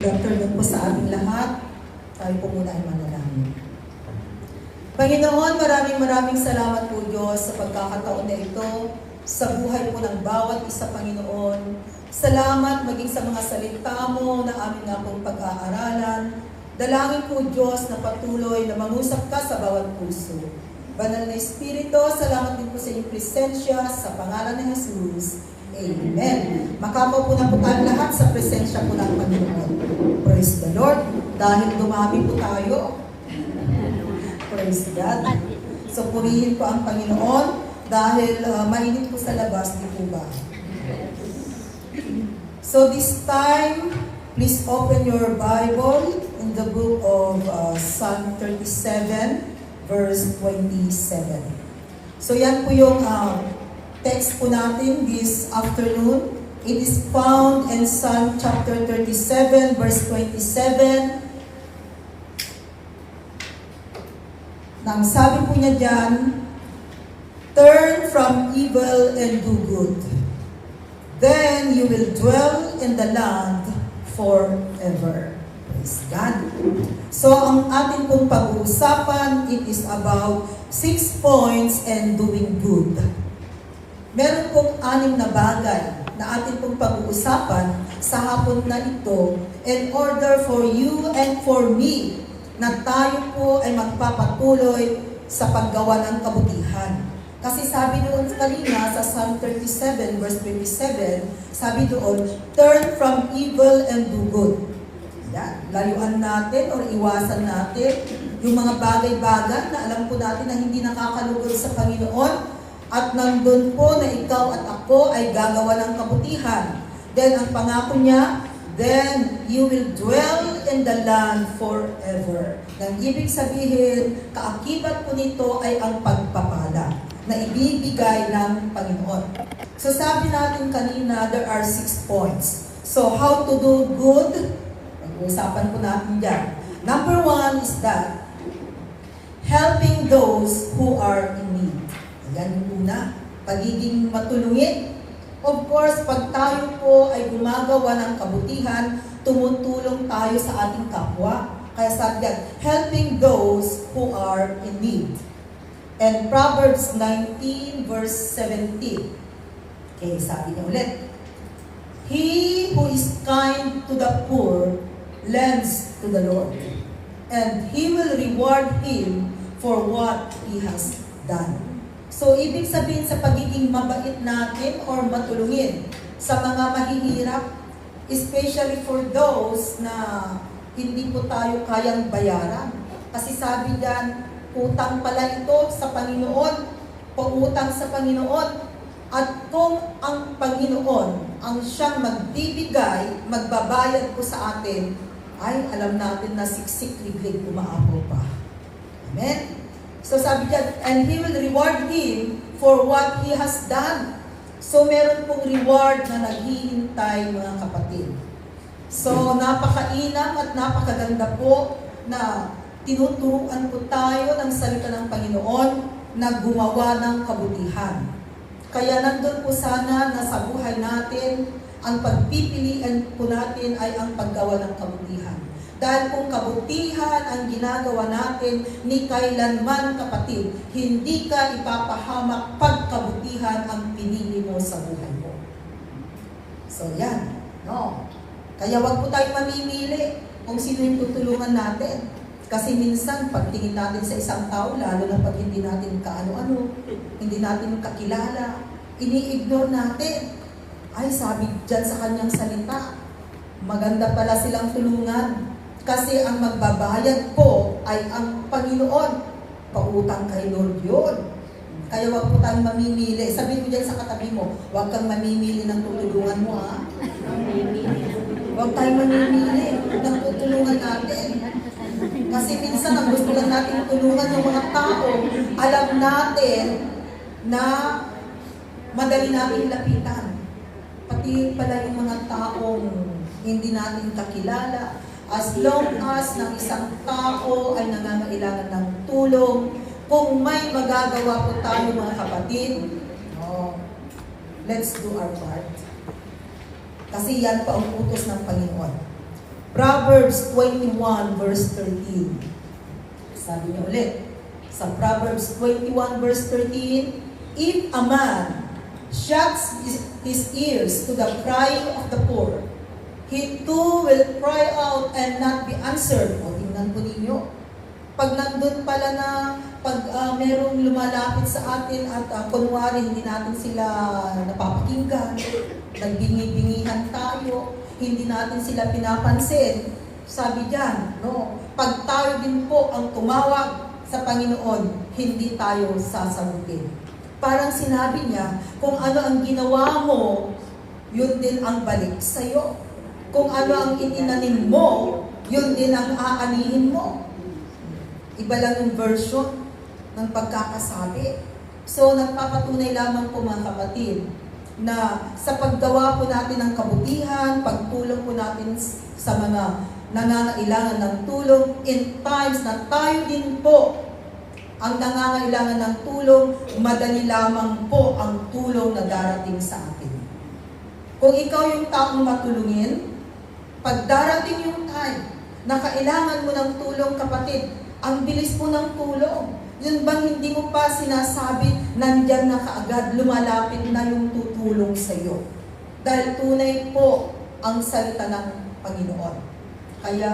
Good afternoon po sa ating lahat. Tayo po muna ay manalangin. Panginoon, maraming salamat po Diyos sa pagkakataon na ito, sa buhay po ng bawat isa, Panginoon. Salamat maging sa mga salita mo na aming nga pong pag-aaralan. Dalangin po Diyos na patuloy na mangusap ka sa bawat puso. Banal na Espiritu, salamat din po sa iyong presensya sa pangalan ni Jesus. Amen. Makapaw po na po tayo lahat sa presensya po ng Panginoon. Praise the Lord. Dahil dumami po tayo. Praise God. So purihin po ang Panginoon dahil mainit po sa labas, di po ba? So this time, please open your Bible in the book of Psalm 37, verse 27. So yan po yung text po natin this afternoon. It is found in Psalm chapter 37, verse 27. Nang sabi po niya dyan, turn from evil and do good. Then you will dwell in the land forever. Praise God. So ang ating pong pag-uusapan, it is about 6 points and doing good. Meron pong 6 na bagay na atin pong pag-uusapan sa hapon na ito in order for you and for me na tayo po ay magpapatuloy sa paggawa ng kabutihan. Kasi sabi doon kanina sa Psalm 37 verse 27, sabi doon, turn from evil and do good. Yan. Layuan natin o iwasan natin yung mga bagay-bagay na alam po natin na hindi nakakalugod sa Panginoon. At nandun po na ikaw at ako ay gagawa ng kabutihan. Then, ang pangako niya, then you will dwell in the land forever. Nang ibig sabihin, kaakibat po nito ay ang pagpapala na ibibigay ng Panginoon. So, sabi natin kanina, there are 6 points. So, how to do good? Pag-uusapan po natin dyan. Number 1 is that, helping those who are in need. Yan yung una, pagiging matulungin. Of course, pag tayo po ay gumagawa ng kabutihan, tumutulong tayo sa ating kapwa. Kaya sabi yan, helping those who are in need. And Proverbs 19 verse 17. Okay, sabi niya ulit. He who is kind to the poor lends to the Lord, and He will reward him for what he has done. So, ibig sabihin sa pagiging mabait natin or matulungin sa mga mahihirap, especially for those na hindi po tayo kayang bayaran. Kasi sabi diyan, utang pala ito sa Panginoon, pautang sa Panginoon. At kung ang Panginoon ang siyang magbibigay, magbabayad po sa atin, ay alam natin na siksik liglig umaapaw pa. Amen? So sabi diyan, and He will reward him for what he has done. So meron pong reward na naghihintay, mga kapatid. So napakainam at napakaganda po na tinuturuan po tayo ng salita ng Panginoon na gumawa ng kabutihan. Kaya nandun po sana na sa buhay natin, ang pagpipilian po natin ay ang paggawa ng kabutihan. Dahil kung kabutihan ang ginagawa natin, ni kailanman, kapatid, hindi ka ipapahamak pag kabutihan ang pinili mo sa buhay mo. So yan, no? Kaya wag po tayo mamimili kung sino yung tutulungan natin. Kasi minsan, pagtingin natin sa isang tao, lalo na pag hindi natin kaano-ano, hindi natin kakilala, ini-ignore natin. Ay, sabi dyan sa kanyang salita, maganda pala silang tulungan. Kasi ang magbabayad po ay ang Panginoon. Pautang kay Lord yun. Kaya wag po tayong mamimili. Sabihin mo dyan sa katabi mo, wag kang mamimili ng tutulungan mo, ha? Wag tayong mamimili ng tutulungan natin. Kasi minsan ang gusto lang natin tulungan ng mga tao, alam natin na madali natin lapitan. Pati pala yung mga taong hindi natin kakilala. As long as ng isang tao ay nangangailangan ng tulong, kung may magagawa po tayo, mga kapatid, let's do our part. Kasi yan pa ang utos ng Panginoon. Proverbs 21 verse 13. Sabi niya ulit, sa Proverbs 21 verse 13, if a man shuts his ears to the crying of the poor, he too will cry out and not be answered. O, tingnan po ninyo. Pag nandun pala na, merong lumalapit sa atin at kunwari hindi natin sila napapakinggan, nagbingi-bingihan tayo, hindi natin sila pinapansin. Sabi diyan, no, pag tayo din po ang tumawag sa Panginoon, hindi tayo sasagutin. Parang sinabi niya, kung ano ang ginawa mo, yun din ang balik sa'yo. Kung ano ang itinanim mo, yun din ang aanihin mo. Iba lang yung version ng pagkakasabi. So, nagpapatunay lamang po mga kapatid, na sa paggawa po natin ng kabutihan, pagtulong po natin sa mga nangangailangan ng tulong, in times na tayo din po ang nangangailangan ng tulong, madali lamang po ang tulong na darating sa atin. Kung ikaw yung taong matulungin, pag darating yung time na kailangan mo ng tulong, kapatid, ang bilis mo ng tulong. Yun bang hindi mo pa sinasabi, nandyan na kaagad, lumalapit na yung tutulong sa iyo. Dahil tunay po ang salita ng Panginoon. Kaya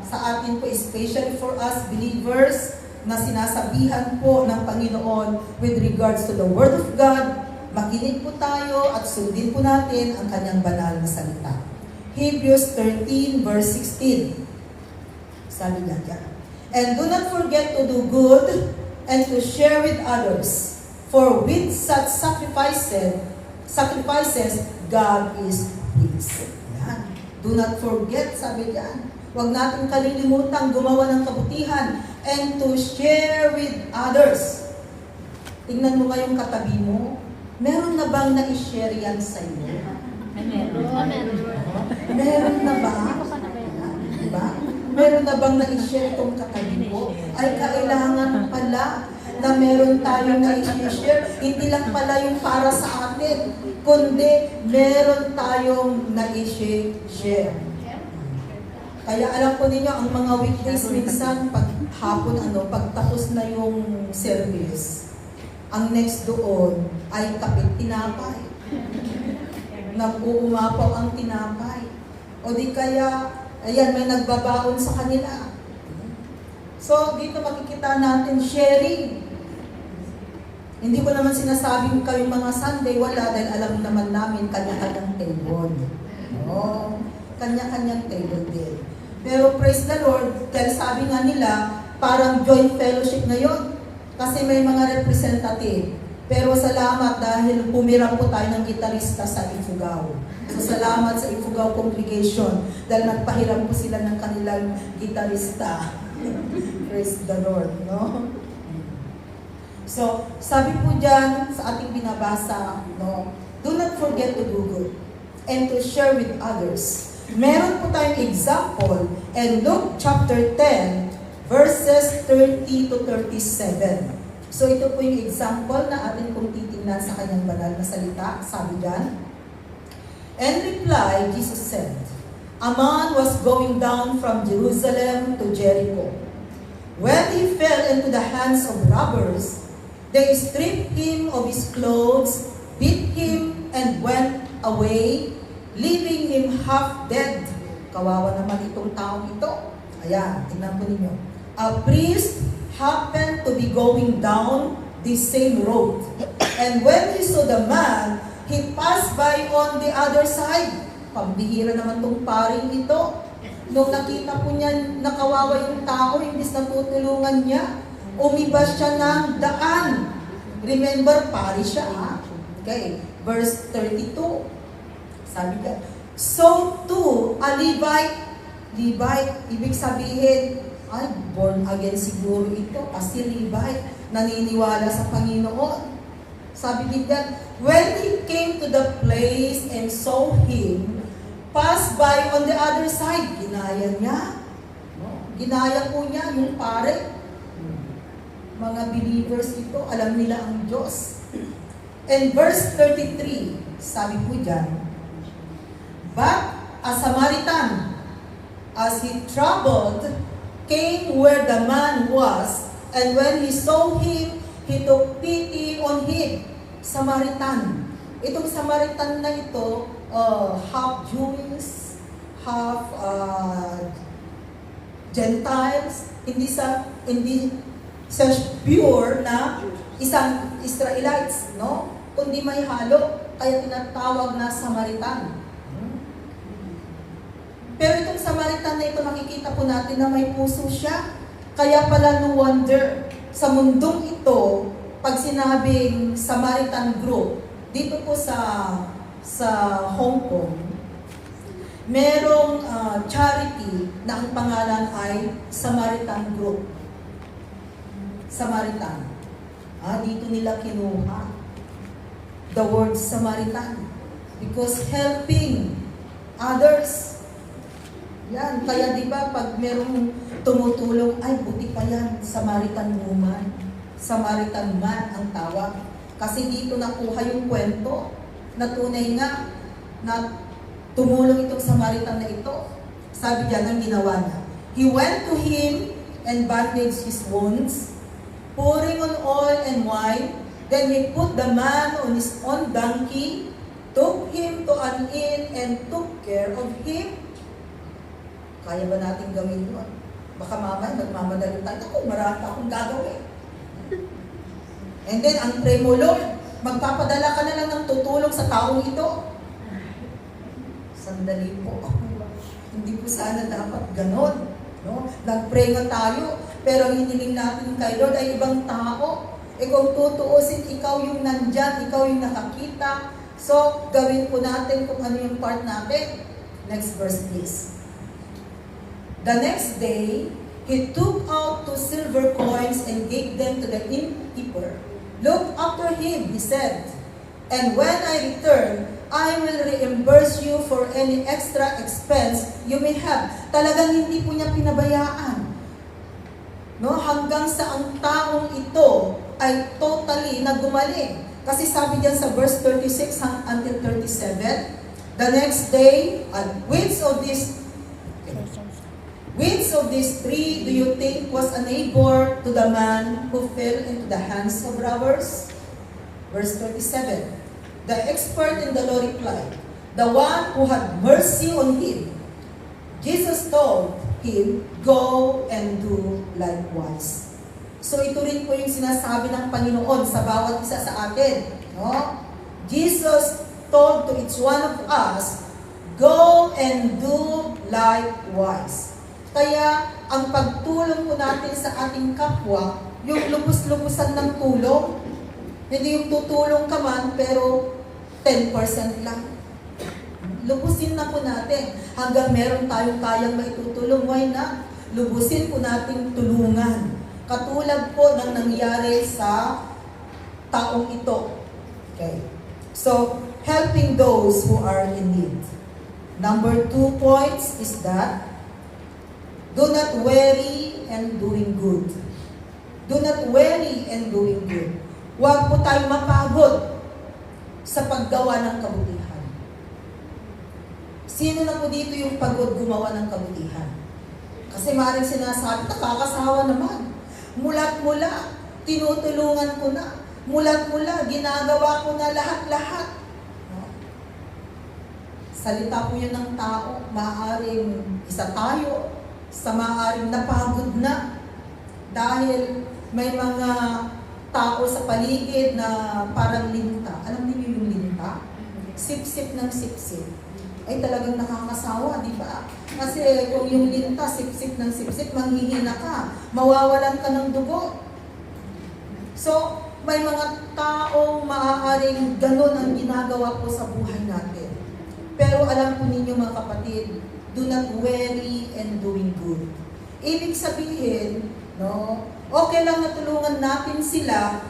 sa atin po, especially for us believers, na sinasabihan po ng Panginoon with regards to the Word of God, makinig po tayo at sundin po natin ang kanyang banal na salita. Hebrews 13 verse 16. Sabi niya dyan, and do not forget to do good and to share with others, for with such sacrifices, God is pleased. Yan. Do not forget, sabi diyan. Huwag natin kalilimutan gumawa ng kabutihan and to share with others. Tingnan mo ngayong katabi mo, meron na bang na-share yan sa iyo? Meron na ba? Diba? Meron na bang na-share itong katabi mo? Ay, kailangan pala na meron tayong na-share. Hindi lang pala yung para sa atin, kundi meron tayong na-share. Kaya alam po ninyo, ang mga weekdays minsan, pag hapon, pagtapos na yung service, ang next doon ay kapit tinapay. Nag-uumapaw ang tinapay. O di kaya, ayan, may nagbabaon sa kanila. So, dito makikita natin sharing. Hindi ko naman sinasabing kayong mga Sunday, wala, dahil alam naman namin kanya-kanyang table. No? Kanya-kanyang table din. Pero praise the Lord, dahil sabi nga nila, parang joint fellowship ngayon. Kasi may mga representative. Pero salamat dahil pumirang po tayo ng gitarista sa Ifugao. So salamat sa Ifugao Congregation dahil nagpahiram po sila ng kanilang gitarista. Praise the Lord, no? So, sabi po dyan sa ating binabasa, no, do not forget to do good and to share with others. Meron po tayong example in Luke chapter 10, verses 30 to 37. So, ito po yung example na atin kung titingnan sa kanyang banal na salita. Sabi dyan, in reply, Jesus said, a man was going down from Jerusalem to Jericho. When he fell into the hands of robbers, they stripped him of his clothes, beat him, and went away, leaving him half dead. Kawawa naman itong taong ito. Ayan, tingnan po ninyo. A priest happened to be going down this same road. And when he saw the man, he passed by on the other side. Pambihira naman tong paring ito. Nung nakita po niya nakawawa yung tao, imbis na tutulungan niya, umibas siya ng daan. Remember, pari siya, ha? Okay, verse 32. Sabi ka, so too, a Levite, ibig sabihin, ay, born again siguro ito, kasi Levite, naniniwala sa Panginoon. Sabi nila, when he came to the place and saw him, pass by on the other side, ginaya niya. Ginaya po niya yung pare. Mga believers ito, alam nila ang Diyos. And verse 33, sabi po dyan, but a Samaritan, as he traveled, came where the man was, and when he saw him, he took pity on him. Samaritan. Itong Samaritan na ito, half Jewish, half Gentiles, hindi sa pure na isang Israelites, no? Kundi may halo, kaya tinatawag na Samaritan. Pero itong Samaritan na ito, makikita po natin na may puso siya. Kaya pala no wonder, sa mundong ito, pag sinabing Samaritan Group, dito po sa Hong Kong, merong charity na ang pangalan ay Samaritan Group. Samaritan. Dito nila kinuha the word Samaritan. Because helping others. Yan, kaya di ba pag merong tumutulong, ay buti pa yan, Samaritan woman, Samaritan man ang tawag. Kasi dito nakuha yung kwento na tunay nga na tumulong itong Samaritan na ito. Sabi diyan ang ginawa niya. He went to him and bandaged his wounds, pouring on oil and wine. Then he put the man on his own donkey, took him to an inn, and took care of him. Kaya ba natin gawin yun? Baka mamaya nagmamadali tayo. Ako, marami akong gagawin. And then, ang pray mo, Lord, magpapadala ka na lang ng tutulong sa taong ito. Sandali po. Hindi po sana dapat ganon. No? Nag-pray nga tayo, pero ang hiniling natin kay Lord ay ibang tao. Kung tutuusin, ikaw yung nandyan, ikaw yung nakakita. So, gawin po natin kung ano yung part natin. Next verse, please. The next day, he took out 2 silver coins and gave them to the innkeeper. Look after him, he said, and when I return, I will reimburse you for any extra expense you may have. Talagang hindi po niya pinabayaan. No, hanggang sa ang taong ito ay totally nagumaling. Kasi sabi diyan sa verse 36 until 37, the next day, which of these 3 do you think was a neighbor to the man who fell into the hands of robbers? Verse 37. The expert in the law replied, the one who had mercy on him. Jesus told him, go and do likewise. So ito rin po yung sinasabi ng Panginoon sa bawat isa sa atin. No? Jesus told to each one of us, go and do likewise. Kaya, ang pagtulong po natin sa ating kapwa, yung lubos-lubusan ng tulong, hindi yung tutulong ka man, pero 10% lang. Lubusin na po natin. Hanggang meron tayong kayang maitutulong, why not? Lubusin po natin tulungan. Katulad po ng nangyari sa taong ito. Okay. So, helping those who are in need. Number 2 points is that do not weary and doing good. Do not weary and doing good. Huwag po tayo mapagod sa paggawa ng kabutihan. Sino na po dito yung pagod gumawa ng kabutihan? Kasi maaaring sinasabi, nakakasawa naman. Mula't mula, tinutulungan ko na. Mula't mula, ginagawa ko na lahat-lahat. No? Salita po yun ng tao, maaaring isa tayo, sa maaaring napagod na dahil may mga tao sa paligid na parang linta. Alam niyo yung linta? Sip-sip ng sip-sip. Ay talagang nakakasawa, di ba? Kasi kung yung linta, sip-sip ng sip-sip, manghihina ka, mawawalan ka ng dugo. So, may mga taong maaaring ganun ang ginagawa po sa buhay natin. Pero alam po ninyo mga kapatid, do not weary and doing good. Ibig sabihin, no, okay lang na tulungan natin sila,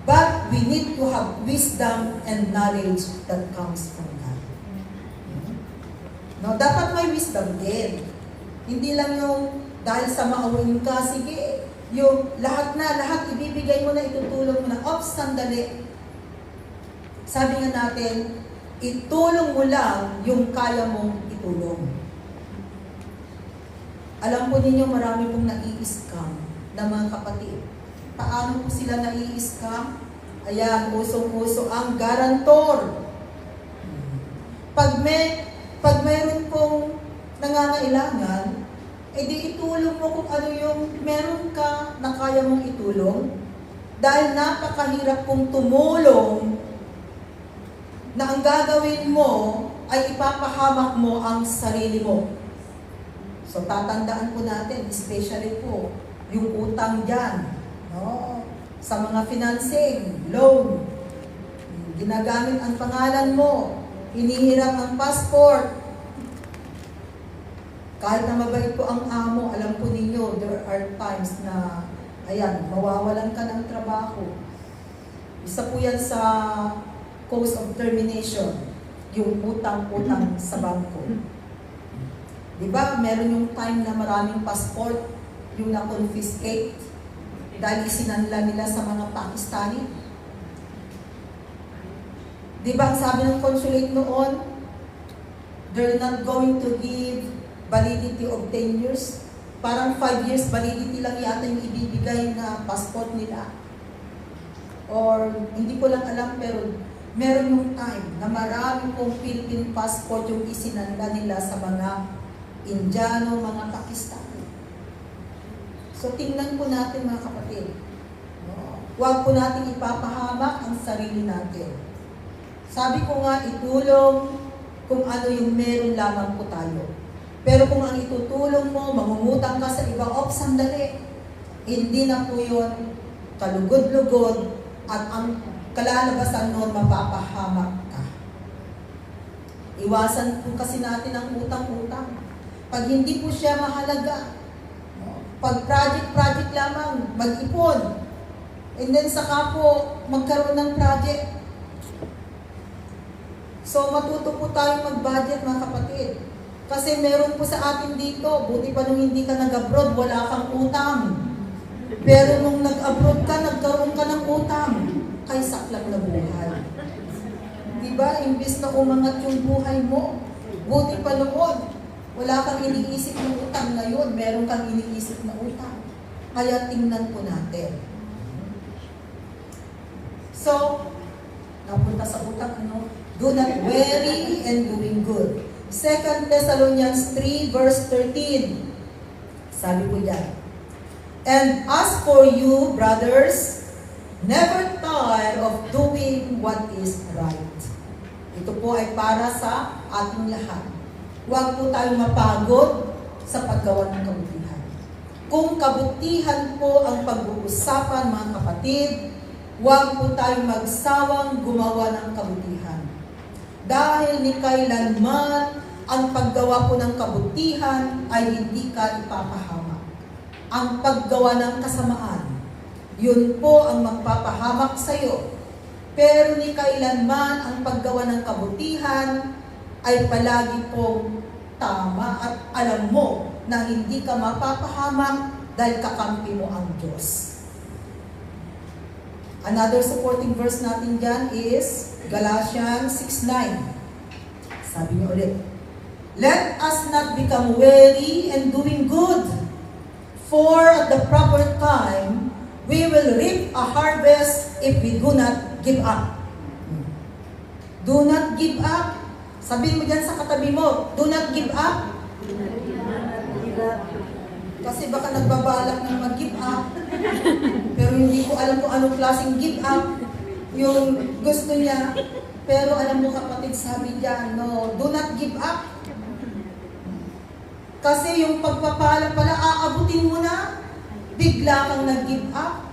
but we need to have wisdom and knowledge that comes from God. No, dapat may wisdom din. Hindi lang yung dahil sa maawin ka, sige, yung lahat ibibigay mo na, itutulong mo na. Ops, sandali. Sabi nga natin, itulong mo lang yung kaya mong itulong. Alam po ninyo, marami pong nai-scam na mga kapatid. Paano po sila nai-scam? Ayan, usong-uso ang garantor. Pag mayroon pong nangangailangan, edi itulong mo kung ano yung meron ka na kaya mong itulong. Dahil napakahirap kong tumulong na ang gagawin mo ay ipapahamak mo ang sarili mo. So tatandaan po natin, especially po, yung utang dyan, no? Sa mga financing, loan, ginagamit ang pangalan mo, hinihiram ang passport. Kahit na mabait po ang amo, alam po ninyo, there are times na, ayan, mawawalan ka ng trabaho. Isa po yan sa cause of termination, yung utang-utang sa bangko. Diba, meron yung time na maraming passport, yung na-confiscate, dahil isinanla nila sa mga Pakistani. Diba, ang sabi ng consulate noon, they're not going to give validity of 10 years. Parang 5 years validity lang yata yung ibibigay na passport nila. Or, hindi ko lang alam, pero meron yung time na marami pong Philippine passport yung isinanla nila sa mga Indiano, mga Pakistani. So, tingnan po natin mga kapatid. Huwag po natin ipapahamak ang sarili natin. Sabi ko nga, itulong kung ano yung meron lamang po tayo. Pero kung ang itutulong mo, mangungutang ka sa ibang, sandali. Hindi na po yun kalugod-lugod at ang kalalabasan noon mapapahamak ka. Iwasan po kasi natin ang utang-utang. Pag hindi po siya mahalaga, pag project lamang, mag-ipon. And then saka po, magkaroon ng project. So matuto po tayong mag-budget mga kapatid. Kasi meron po sa atin dito, buti pa nung hindi ka nag-abroad, wala kang utang. Pero nung nag-abroad ka, nagkaroon ka ng utang. Kay saklap na buhay. Diba? Imbis na umangat yung buhay mo, buti pa noon, wala kang iniisip ng utang ngayon, meron kang iniisip na utang. Kaya tingnan po natin. So, napunta sa utang, do not worry and doing good. 2 Thessalonians 3 verse 13. Sabi po yan, and as for you, brothers, never tire of doing what is right. Ito po ay para sa ating lahat. Huwag po tayong mapagod sa paggawa ng kabutihan. Kung kabutihan po ang pag-uusapan, mga kapatid, huwag po tayong magsawang gumawa ng kabutihan. Dahil ni kailanman ang paggawa po ng kabutihan ay hindi ka ipapahamak. Ang paggawa ng kasamaan, yun po ang magpapahamak sa iyo. Pero ni kailanman ang paggawa ng kabutihan ay palagi pong tama at alam mo na hindi ka mapapahamak dahil kakampi mo ang Diyos. Another supporting verse natin dyan is Galatians 6:9. Sabi niyo ulit, let us not become weary in doing good, for at the proper time, we will reap a harvest if we do not give up. Do not give up. Sabihin mo dyan sa katabi mo, do not give up. Kasi baka nagbabalak ng mag-give up. Pero hindi ko alam kung anong klaseng give up yung gusto niya. Pero alam mo kapatid, sabi dyan, no, do not give up. Kasi yung pagpapala pala, aabutin mo na, bigla kang nag-give up.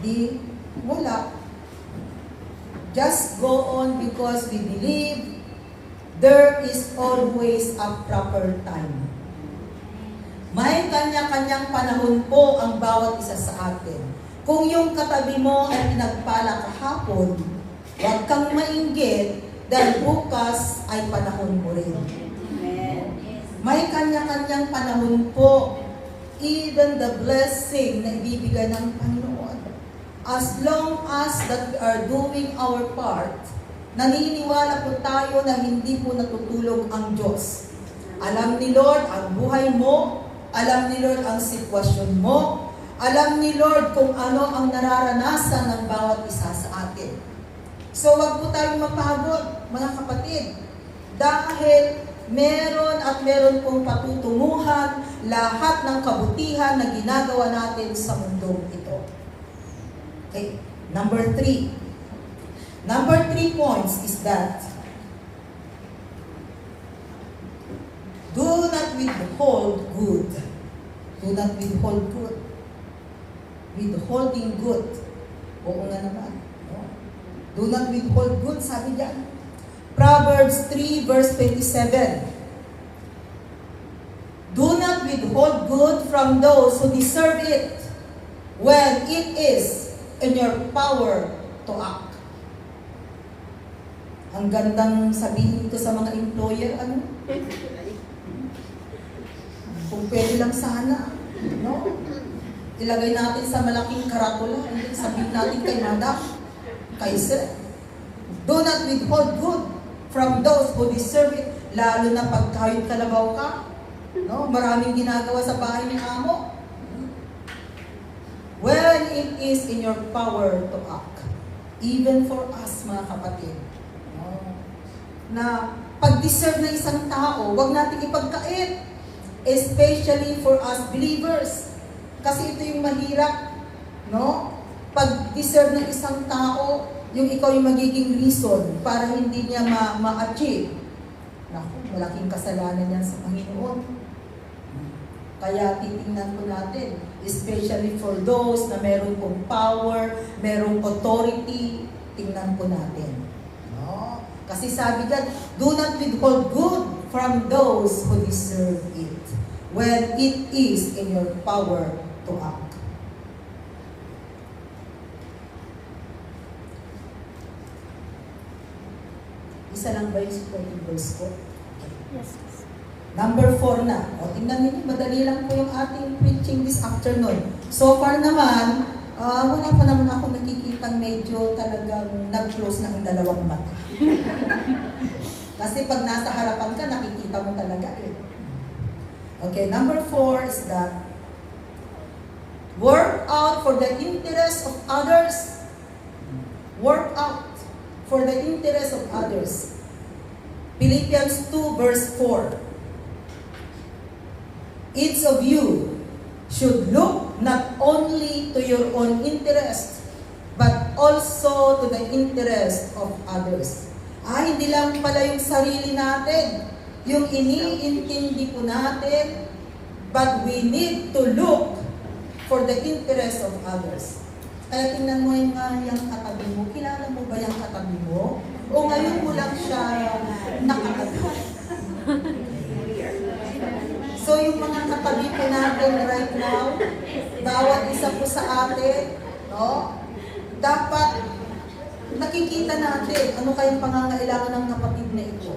Di, wala. Just go on because we believe there is always a proper time. May kanya-kanyang panahon po ang bawat isa sa atin. Kung yung katabi mo ay pinagpala kahapon, huwag kang mainggit dahil bukas ay panahon mo rin. May kanya-kanyang panahon po, even the blessing na ibibigay ng Panginoon. As long as that we are doing our part, naniniwala po tayo na hindi po natutulog ang Diyos. Alam ni Lord, ang buhay mo Alam ni Lord ang sitwasyon mo. Alam ni Lord kung ano ang nararanasan ng bawat isa sa atin. So wag po tayong mapagod, mga kapatid. Dahil meron pong patutunguhan lahat ng kabutihan na ginagawa natin sa mundong ito. Okay, number 3. Number 3 points is that do not withhold good. Do not withhold good. Withholding good. Oo nga naman. No? Do not withhold good, sabi diyan. Proverbs 3 verse 27. Do not withhold good from those who deserve it when it is in your power to act. Ang gandang sabihin ito sa mga employer, ano? Kung pwede lang sana, no? Ilagay natin sa malaking karatula, hindi sabihin natin kay madam, kay sir. Do not withhold good from those who deserve it, lalo na pag kahit kalabaw ka, no? Maraming ginagawa sa bahay ng amo. When it is in your power to act, even for us, mga kapatid, no? Na pag-deserve ng isang tao, wag natin ipagkait, especially for us believers. Kasi ito yung mahirap, no? Pag-deserve ng isang tao, yung ikaw yung magiging reason para hindi niya ma-achieve. Naku, malaking kasalanan yan sa Panginoon. Kaya titingnan po natin, especially for those na meron pong power, merong authority, tingnan po natin. No? Kasi sabi dyan, do not withhold good from those who deserve it when it is in your power to act. Isa lang ba yung supporting verse ko? Yes. Number 4 na. O, tingnan niyo, madali lang po yung ating preaching this afternoon. So far naman, wala pa naman ako nakikitang medyo talagang nag-close na ang dalawang mata. Kasi pag nasa harapan ka, nakikita mo talaga eh. Okay, number 4 is that work out for the interest of others. Work out for the interest of others. Philippians 2 verse 4. Each of you should look not only to your own interest, but also to the interest of others. Hindi lang pala yung sarili natin, yung iniintindi po natin, but we need to look for the interest of others. Kaya tingnan mo yung katabi mo. Kilala mo ba yung katabi mo? O ngayon mo lang siya nakatabi? So yung mga katabi po natin right now, bawat isa po sa atin, no? Dapat nakikita natin ano kayong pangangailangan ng kapatid na ito.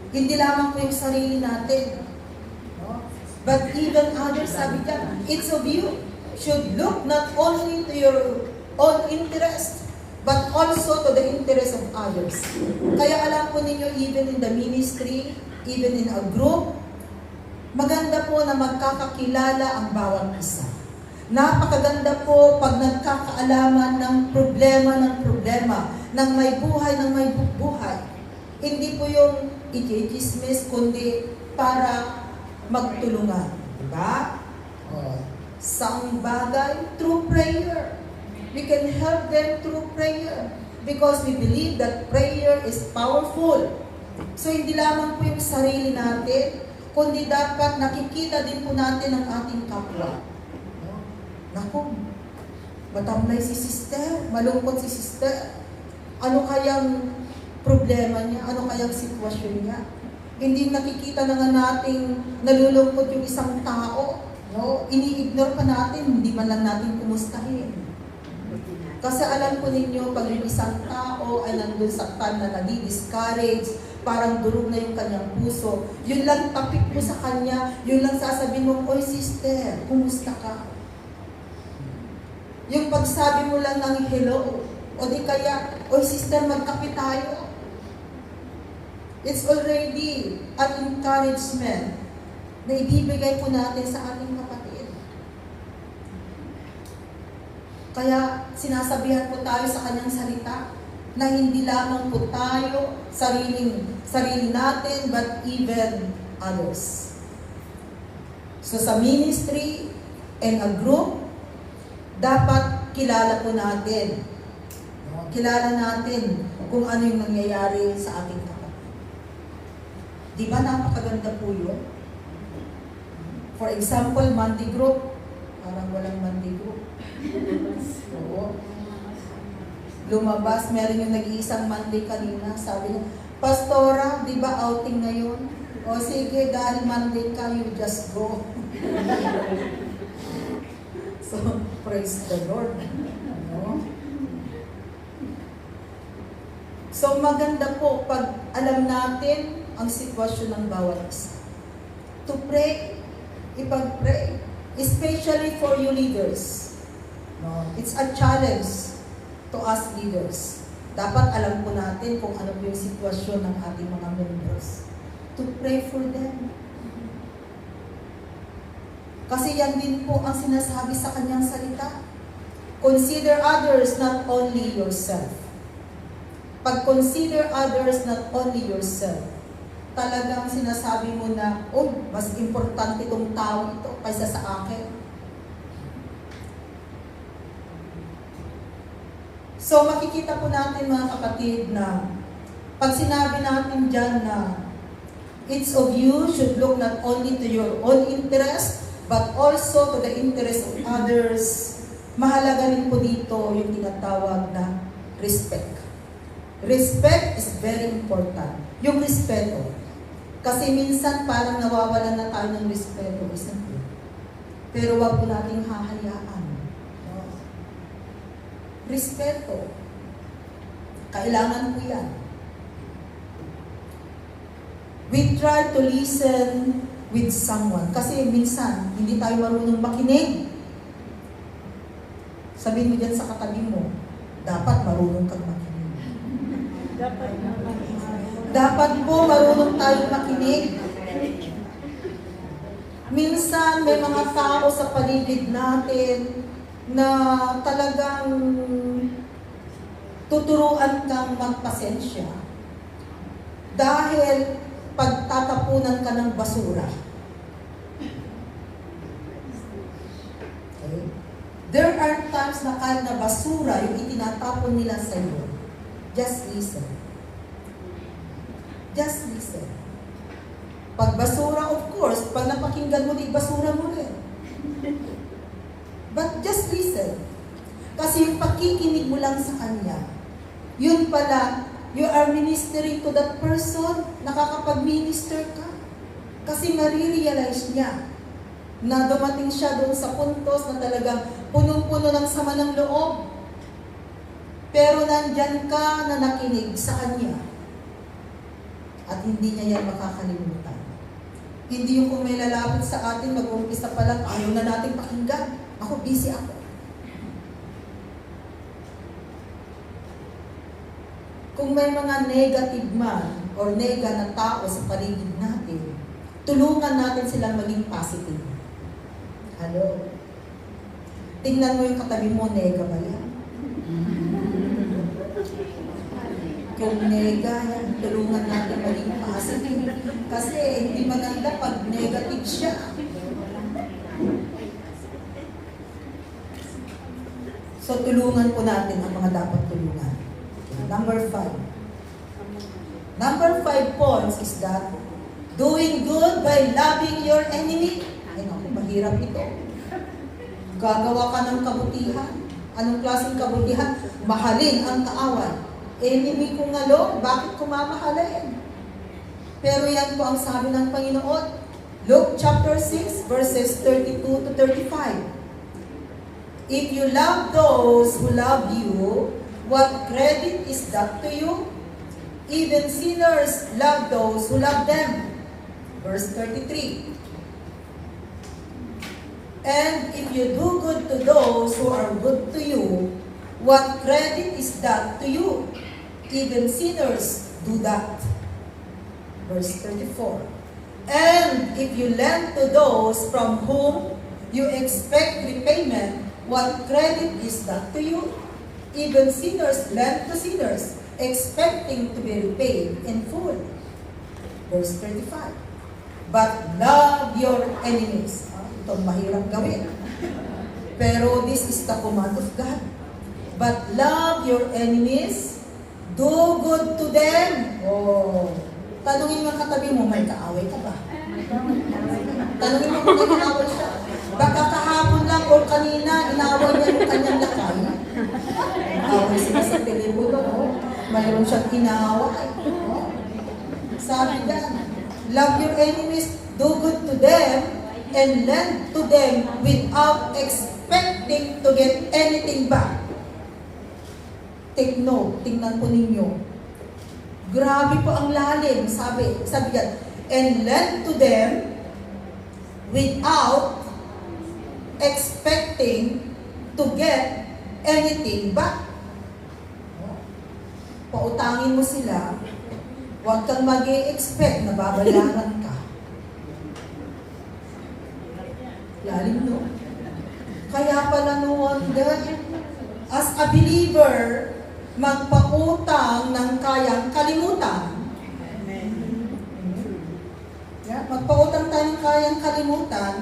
Hindi lamang po yung sarili natin. No? But even others, sabi ka, each of you should look not only to your own interest, but also to the interest of others. Kaya alam po ninyo, even in the ministry, even in a group, maganda po na magkakakilala ang bawat isa. Napakaganda po pag nagkakaalaman ng problema, ng may buhay. Hindi po yung i-dismiss, kundi para magtulungan. Diba? Sa bagay, through prayer. We can help them through prayer. Because we believe that prayer is powerful. So hindi lamang po yung sarili natin, kundi dapat nakikita din po natin ang ating kapwa. Naku, matamlay si sister, malungkot si sister. Ano kayang problema niya? Ano kayang sitwasyon niya? Hindi nakikita na nga nating nalulungkot yung isang tao. No? Ini-ignore pa natin, hindi man lang natin kumustahin. Kasi alam po ninyo, pag yung isang tao ay nandun sa time na nadi-discourage, parang durog na yung kanyang puso, yun lang tapik mo sa kanya, yun lang sasabihin mo, oy sister, kumusta ka? Yung pagsabi mo lang ng hello, o di kaya, oy sister, magkape tayo. It's already an encouragement na ibibigay po natin sa ating kapatid. Kaya sinasabihan po tayo sa kanyang salita na hindi lamang po tayo sarili natin, but even others. So sa ministry and a group, dapat kilala po natin. Kilala natin kung ano yung nangyayari sa ating kapatid. Di ba napakaganda po yun? For example, Monday group. Parang walang Monday group. Oo. Lumabas, meron yung nag-iisang Monday kanina. Sabi niya, Pastora, di ba outing ngayon? O sige, dahil Monday ka, you just go. So, praise the Lord. No? So, maganda po pag alam natin ang sitwasyon ng bawat isa. To pray, ipag-pray, especially for you leaders. No? It's a challenge to us leaders. Dapat alam po natin kung ano po yung sitwasyon ng ating mga members. To pray for them. Kasi yan din po ang sinasabi sa kanyang salita. Consider others, not only yourself. Pag consider others, not only yourself, talagang sinasabi mo na, oh, mas importante itong tao ito kaysa sa akin. So makikita po natin mga kapatid na pag sinabi natin dyan na each of you should look not only to your own interest, but also to the interest of others, mahalaga rin po dito yung tinatawag na respect. Respect is very important. Yung respeto. Kasi minsan parang nawawalan na tayo ng respeto, isn't it? Pero wag po nating hahayaan. No? Respeto. Kailangan po yan. We try to listen with someone. Kasi minsan, hindi tayo marunong makinig. Sabihin mo dyan sa katabi mo, dapat marunong kang makinig. Dapat po marunong tayong makinig. Minsan, may mga tao sa paligid natin na talagang tuturuan kang magpasensya dahil pagtatapunan ka ng basura. Okay? There are times na kahit na basura yung itinatapon nila sa iyo. Just listen. Just listen. Pag basura, of course, pag napakinggan mo, di basura mo rin. But just listen. Kasi yung pakikinig mo lang sa kanya, yun pala, you are ministering to that person, nakakapag-minister ka. Kasi marirealize niya na dumating siya doon sa puntos na talagang punong-puno ng sama ng loob. Pero nandyan ka na nakinig sa kanya. At hindi niya yan makakalimutan. Hindi yung kung may lalapit sa atin, mag-umpisa pa lang, ayaw na natin pakinggan. Ako, busy ako. Kung may mga negative man or nega na tao sa paligid natin, tulungan natin silang maging positive. Hello? Tingnan mo yung katabi mo, nega ba yan? Kung nega yan, tulungan natin maging positive. Kasi hindi maganda pag negative siya. So tulungan po natin ang mga dapat tulungan. Number 5. Number 5 points is that doing good by loving your enemy. Ay naku, mahirap ito. Gagawa ka ng kabutihan. Anong klaseng kabutihan? Mahalin ang kaaway. Enemy kong ngalo, bakit ko mamahalin? Pero yan po ang sabi ng Panginoon. Luke chapter 6 verses 32 to 35. If you love those who love you, what credit is that to you? Even sinners love those who love them. Verse 33. And if you do good to those who are good to you, what credit is that to you? Even sinners do that. Verse 34. And if you lend to those from whom you expect repayment, what credit is that to you? Even sinners lend to sinners, expecting to be repaid in full. Verse 35. But love your enemies. Itong mahirap gawin. Pero this is the command of God. But love your enemies, do good to them. Oh, tanungin mo katabi mo, may kaaway ka ba? Tanungin mo kung may kaaway siya. Baka kahapon lang o kanina, inaway niya yung kanyang lakay. Inaway sila sa telepono. Oh. Mayroon siyang inaway. Oh. Sabi ka, love your enemies, do good to them, and lend to them without expecting to get anything back. Take note, tingnan po ninyo. Grabe po ang lalim, sabi yan. And lend to them without expecting to get anything back. Pautangin mo sila, huwag kang mag-i-expect na babayaran ka. Lalim, no? Kaya pala no wonder, as a believer, magpautang ng kayang kalimutan. Yeah, magpautang tayo ng kayang kalimutan.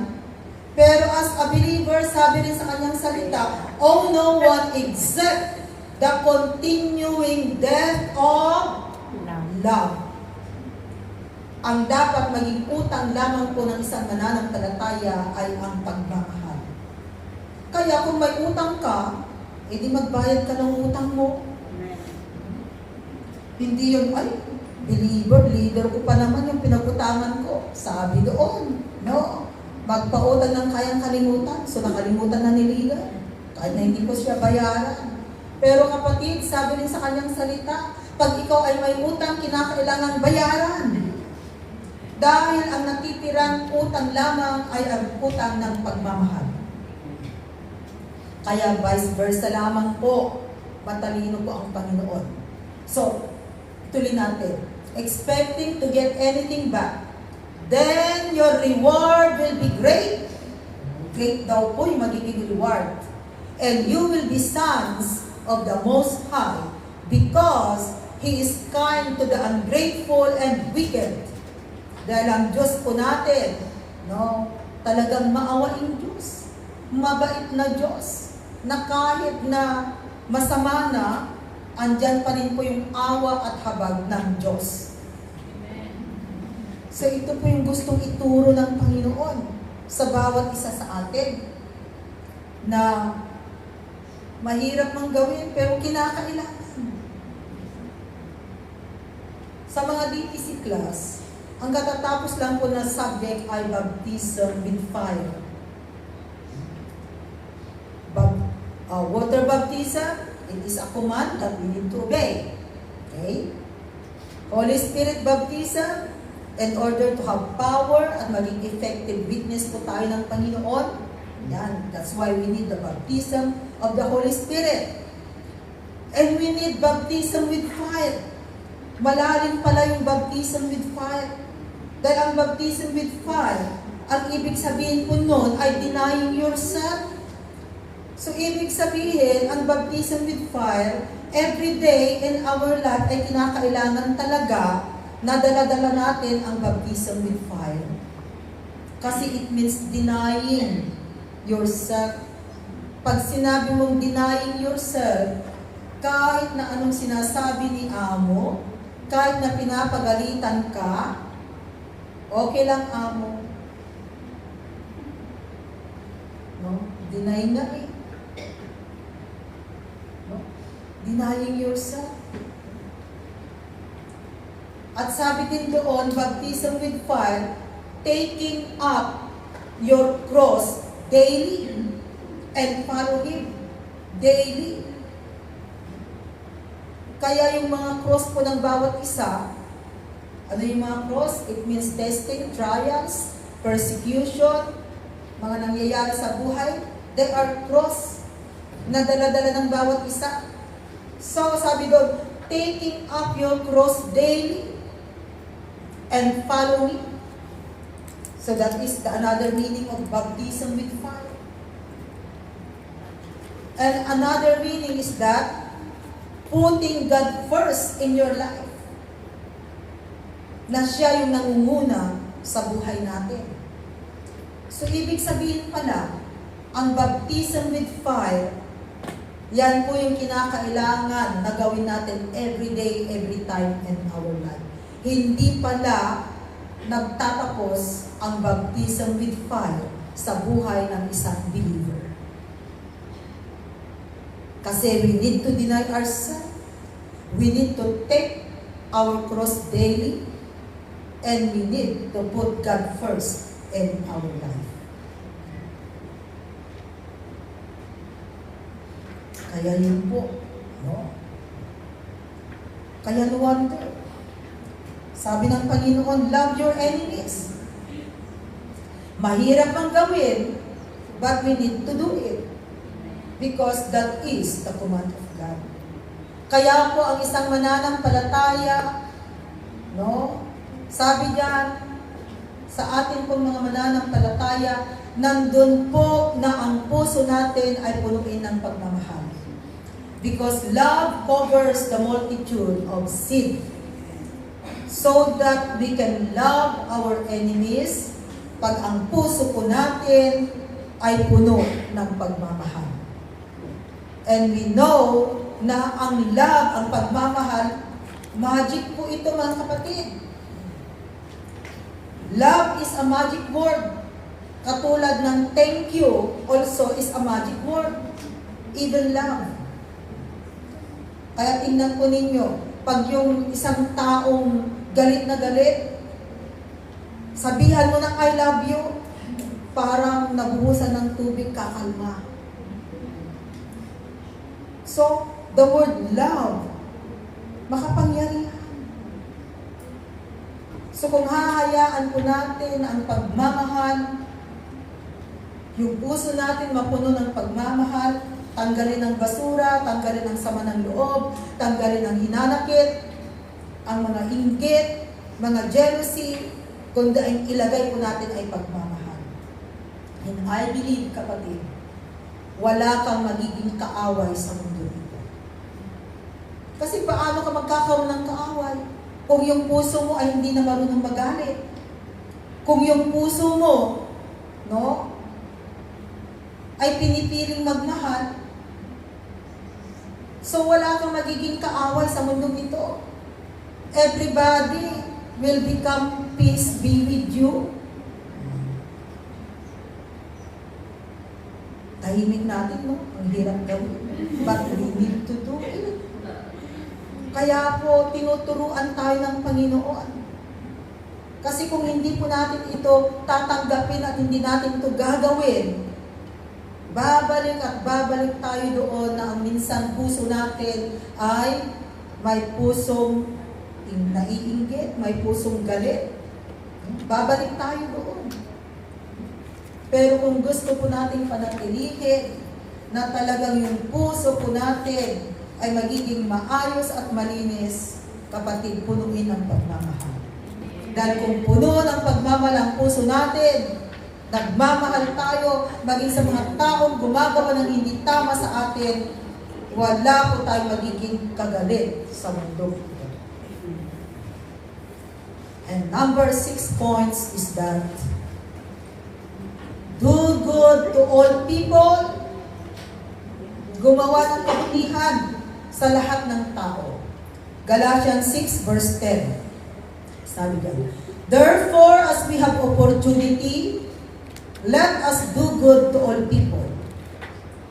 Pero as a believer, sabi rin sa kanyang salita, owe no one except the continuing debt of love. Ang dapat maging utang lamang po ng isang mananampalataya ay ang pagmamahal. Kaya kung may utang ka, edi magbayad ka ng utang mo. Hindi yun, ay, believer, leader ko pa naman yung pinagutangan ko. Sabi doon, no? Magpautang ng kayang kalimutan. So nakalimutan na ni leader. Kahit na hindi ko siya bayaran. Pero kapatid, sabi rin sa kanyang salita, pag ikaw ay may utang, kinakailangan bayaran. Dahil ang natitirang utang lamang ay ang utang ng pagmamahal. Kaya vice versa lamang po, matalino po ang Panginoon. So, tuloy natin. Expecting to get anything back, then your reward will be great. Great daw po yung magiging reward. And you will be sons of the Most High because He is kind to the ungrateful and wicked. Dahil ang Diyos po natin, no, talagang maawaing Diyos. Mabait na Diyos. Na kahit na masama na, andyan pa rin po yung awa at habag ng Diyos. So ito po yung gustong ituro ng Panginoon sa bawat isa sa atin na mahirap mang gawin pero kinakailangan. Sa mga DTC class, ang katatapos lang po na subject ay baptism with fire. Water baptism, it is a command that we need to obey. Okay? Holy Spirit baptism, in order to have power at maging effective witness po tayo ng Panginoon. Yan. That's why we need the baptism of the Holy Spirit. And we need baptism with fire. Malalim pala yung baptism with fire. Dahil ang baptism with fire, ang ibig sabihin po nun ay denying yourself. So, ibig sabihin, ang baptism with fire, every day in our life ay kinakailangan talaga na dala-dala natin ang baptism with fire. Kasi it means denying yourself. Pag sinabi mong denying yourself, kahit na anong sinasabi ni amo, kahit na pinapagalitan ka, okay lang amo. No? Deny na eh. Denying yourself. At sabi din doon, baptism with fire, taking up your cross daily and follow Him daily. Kaya yung mga cross po ng bawat isa, ano yung mga cross? It means testing, trials, persecution, mga nangyayari sa buhay. They are cross na dala-dala ng bawat isa. So, sabi doon, taking up your cross daily and follow me. So that is another meaning of baptism with fire. And another meaning is that putting God first in your life. Na siya yung nangunguna sa buhay natin. So ibig sabihin pala, ang baptism with fire, yan po yung kinakailangan na gawin natin every day, every time in our life. Hindi pala nagtatapos ang baptism with fire sa buhay ng isang believer. Kasi we need to deny ourselves. We need to take our cross daily. And we need to put God first in our life. Kaya yun po. No? Kaya no wonder. Sabi ng Panginoon, love your enemies. Mahirap ang gawin, but we need to do it. Because that is the command of God. Kaya po ang isang mananampalataya, no? Sabi diyan, sa atin pong mga mananampalataya, nandun po na ang puso natin ay punuin ng pagmamahal. Because love covers the multitude of sin. So that we can love our enemies pag ang puso po natin ay puno ng pagmamahal. And we know na ang love, ang pagmamahal, magic po ito mga kapatid. Love is a magic word. Katulad ng thank you also is a magic word. Even love. Kaya tingnan po ninyo, pag yung isang taong galit na galit, sabihan mo ng I love you, parang nabuhusan ng tubig, kakalma. So, the word love, makapangyarihan. So kung hahayaan po natin ang pagmamahal, yung puso natin mapuno ng pagmamahal, tanggalin ang basura, tanggalin ang sama ng loob, tanggalin ang hinanakit, ang mga inggit, mga jealousy, kundi ang ilagay po natin ay pagmamahal. And I believe, kapatid, wala kang magiging kaaway sa mundo nito. Kasi paano ka magkakaroon ng kaaway? Kung yung puso mo ay hindi na marunong magalit. Kung yung puso mo, no, ay pinipiling magmahal, so wala kang magiging kaaway sa mundong ito. Everybody will become peace be with you. Tahimik natin, no? Ang hirap gawin. But we need to do it. Kaya po, tinuturuan tayo ng Panginoon. Kasi kung hindi po natin ito tatanggapin at hindi natin ito gagawin, babalik at babalik tayo doon na ang minsan puso natin ay may pusong naiinggit, may pusong galit. Babalik tayo doon. Pero kung gusto po natin panatilihin na talagang yung puso po natin ay magiging maayos at malinis, kapatid, punuin ang pagmamahal. Dahil kung puno ng pagmamahal ang puso natin, nagmamahal tayo, maging sa mga taong gumagawa ng hindi tama sa atin, wala po tayo magiging kagalit sa mundo. And number 6 points is that do good to all people, gumawa ng kabutihan sa lahat ng tao. Galatians 6 verse 10. Sabi diyan, therefore, as we have opportunity, let us do good to all people.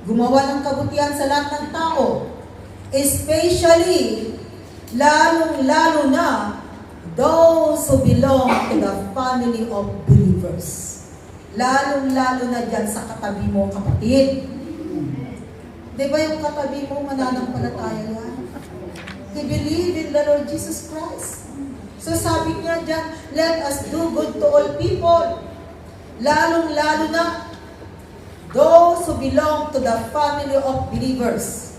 Gumawa ng kabutihan sa lahat ng tao. Especially, lalong-lalo na, those who belong to the family of believers. Lalong-lalo na dyan sa katabi mo, kapatid. Di ba yung katabi mo, mananampalataya yan? They believe in the Lord Jesus Christ. So sabi niya dyan, let us do good to all people. Lalong-lalo na, those who belong to the family of believers.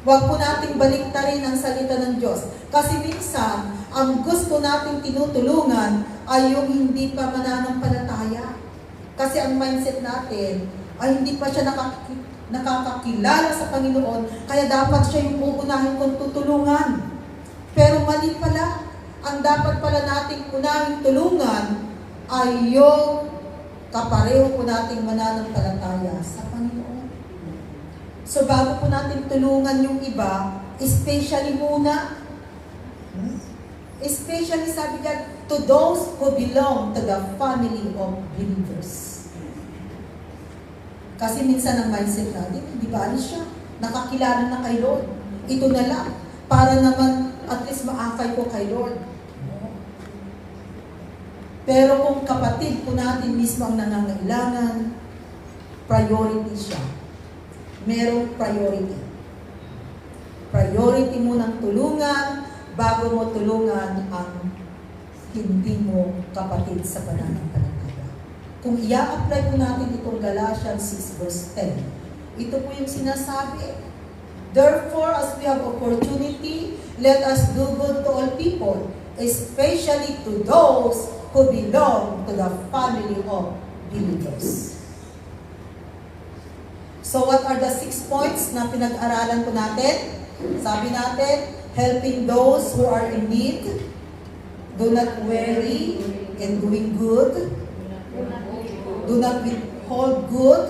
Huwag po nating baliktarin ang salita ng Diyos. Kasi minsan, ang gusto nating tinutulungan ay yung hindi pa mananampalataya. Kasi ang mindset natin ay hindi pa siya nakakakilala sa Panginoon, kaya dapat siya yung uunahin kong tutulungan. Pero mali pala, ang dapat pala nating unahing tulungan ay yung kapareho po nating mananampalataya sa Panginoon. So bago po natin tulungan yung iba, especially muna, especially sabi niya, to those who belong to the family of believers. Kasi minsan ang mindset natin, hindi ba siya? Nakakilala na kay Lord. Ito na lang. Para naman at least maakay ko kay Lord. Pero kung kapatid po natin mismo ang nangangailangan, priority siya. Merong priority. Priority mo ng tulungan bago mo tulungan ang hindi mo kapatid sa pananampalataya. Kung i-apply po natin itong Galatians 6 verse 10, ito po yung sinasabi. Therefore, as we have opportunity, let us do good to all people, especially to those who belong to the family of believers. So what are the 6 points na pinag-aralan po natin? Sabi natin, helping those who are in need, do not weary in doing good, do not withhold good,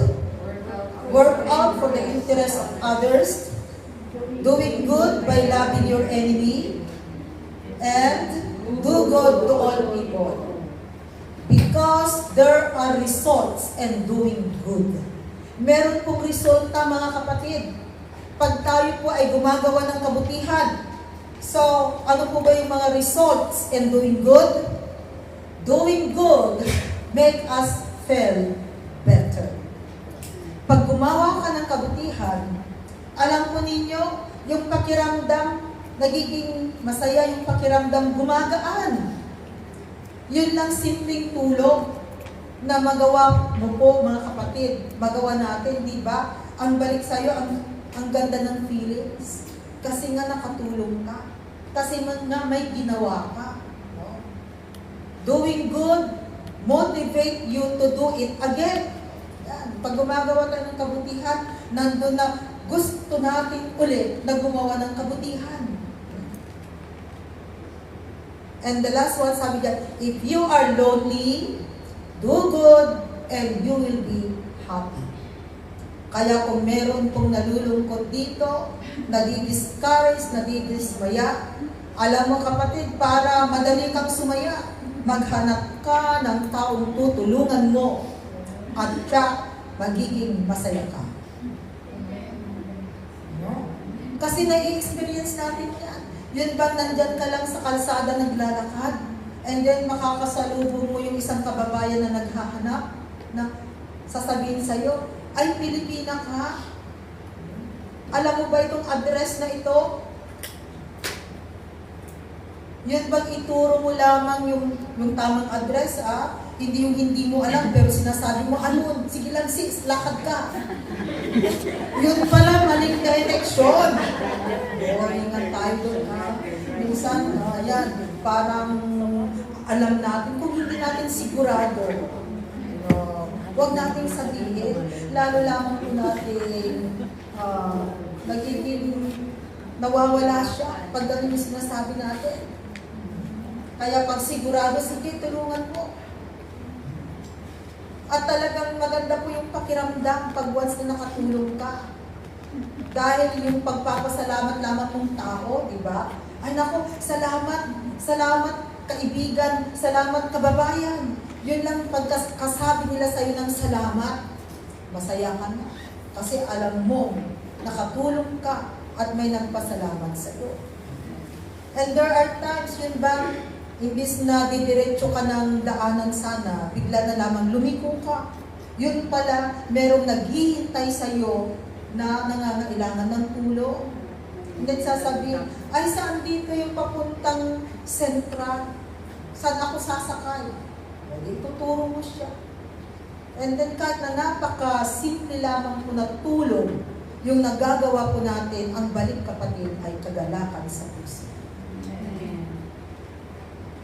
work out for the interest of others, doing good by loving your enemy, and do good to all people. Because there are results in doing good. Meron pong resulta, mga kapatid, pag tayo po ay gumagawa ng kabutihan. So, ano po ba yung mga results in doing good? Doing good make us feel better. Pag gumawa ka ng kabutihan, alam po ninyo, yung pakiramdam, nagiging masaya yung pakiramdam, gumagaan. Yun lang simpleng tulong na magawa mo po, mga kapatid. Magawa natin, di ba? Ang balik sa'yo, ang ganda ng feelings. Kasi nga nakatulong ka. Kasi nga may ginawa ka. No? Doing good, motivate you to do it again. Yan. Pag gumagawa tayo ng kabutihan, nandun na gusto natin ulit na gumawa ng kabutihan. And the last one, sabi dyan, if you are lonely, do good, and you will be happy. Kaya kung meron pong nalulungkot dito, nadi-discourage, nadi-dismaya, alam mo kapatid, para madali kang sumaya, maghanap ka ng taong tutulungan mo at siya magiging masaya ka. No? Kasi nai-experience natin yan. Yun ba nandyan ka lang sa kalsada naglalakad? And then makakasalubong mo yung isang kababayan na naghahanap na sasabihin sa'yo, ay Pilipina ka? Alam mo ba itong address na ito? Yun bang ituro mo lamang yung tamang address, Hindi yung hindi mo alam, pero sinasabi mo, ano, sige lang sis, lakad ka. Yun pala, maling direction. Ingat tayo doon, Minsan, ayan, parang alam natin, kung hindi natin sigurado, huwag nating sabihin, lalo lamang po natin nagiging nawawala siya pag ganun yung sinasabi natin. Kaya pag sigurado, sige, tulungan mo. At talagang maganda po yung pakiramdam pag once na nakatulong ka. Dahil yung pagpapasalamat lamang ng tao, di ba? Ay nako, salamat kaibigan, salamat kababayan. Yun lang pagkasabi nila sa'yo ng salamat, masaya ka na. Kasi alam mo, nakatulong ka at may nagpasalamat sa'yo. And there are times yun ba, imbis na didiretso ka ng daanan sana, bigla na lamang lumiko ka. Yun pala, merong naghihintay sa'yo na nangangailangan ng tulong. Hindi sasabihin, ay saan dito yung papuntang sentral? Saan ako sasakay? Hindi, tuturo mo siya. And then kahit na napaka-simple lamang po na tulong, yung nagagawa po natin, ang balik kapatid ay kagalakan sa puso.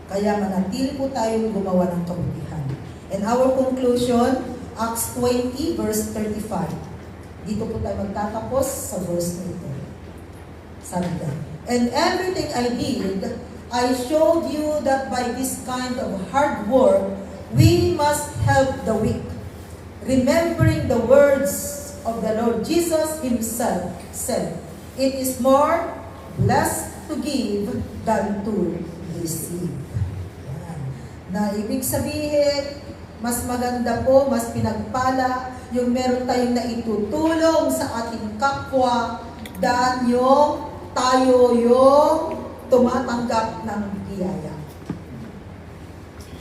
Kaya manatili po tayong gumawa ng kabutihan. And our conclusion, Acts 20 verse 35. Dito po tayo magtatapos sa verse na ito. Sabi niya, and everything I did, I showed you that by this kind of hard work, we must help the weak, remembering the words of the Lord Jesus Himself said, it is more blessed to give than to receive. Yan. Na ibig sabihin, mas maganda po, mas pinagpala yung meron tayong naitutulong sa ating kapwa dahil yung tayo yung tumatanggap ng biyaya.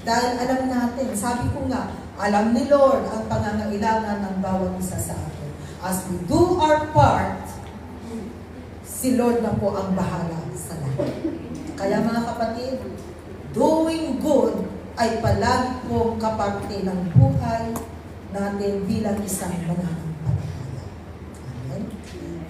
Dahil alam natin, sabi ko nga, alam ni Lord ang pangangailangan ng bawat isa sa atin. As we do our part, si Lord na po ang bahala sa lahat. Kaya mga kapatid, doing good ay palagi pong kaparte ng buhay natin bilang isang mananampalataya. Amen.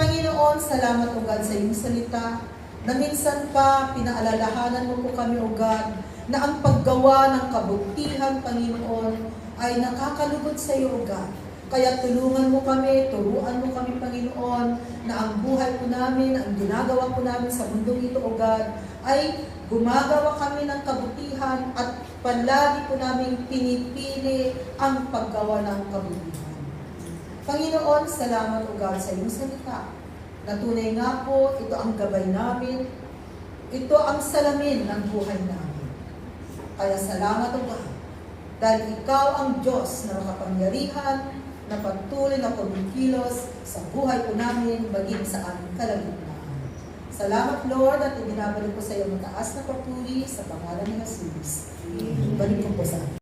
Panginoon, salamat o God sa iyong salita na minsan pa pinaalalahanan mo po kami o God na ang paggawa ng kabutihan, Panginoon, ay nakakalugod sa iyo o God. Kaya tulungan mo kami, turuan mo kami, Panginoon, na ang buhay po namin, ang ginagawa po namin sa mundong ito, O God, ay gumagawa kami ng kabutihan at palagi po namin pinipili ang paggawa ng kabutihan. Panginoon, salamat, O God, sa iyong salita. Na tunay nga po, ito ang gabay namin, ito ang salamin ng buhay namin. Kaya salamat, O God, dahil ikaw ang Diyos na makapangyarihan, na patuloy na kumikilos sa buhay po namin, maging sa aming kalagitnaan. Salamat, Lord, at ibinabalik ko sa iyo mataas na papuri sa pangalan ni Jesus. Balik ko po sa amin.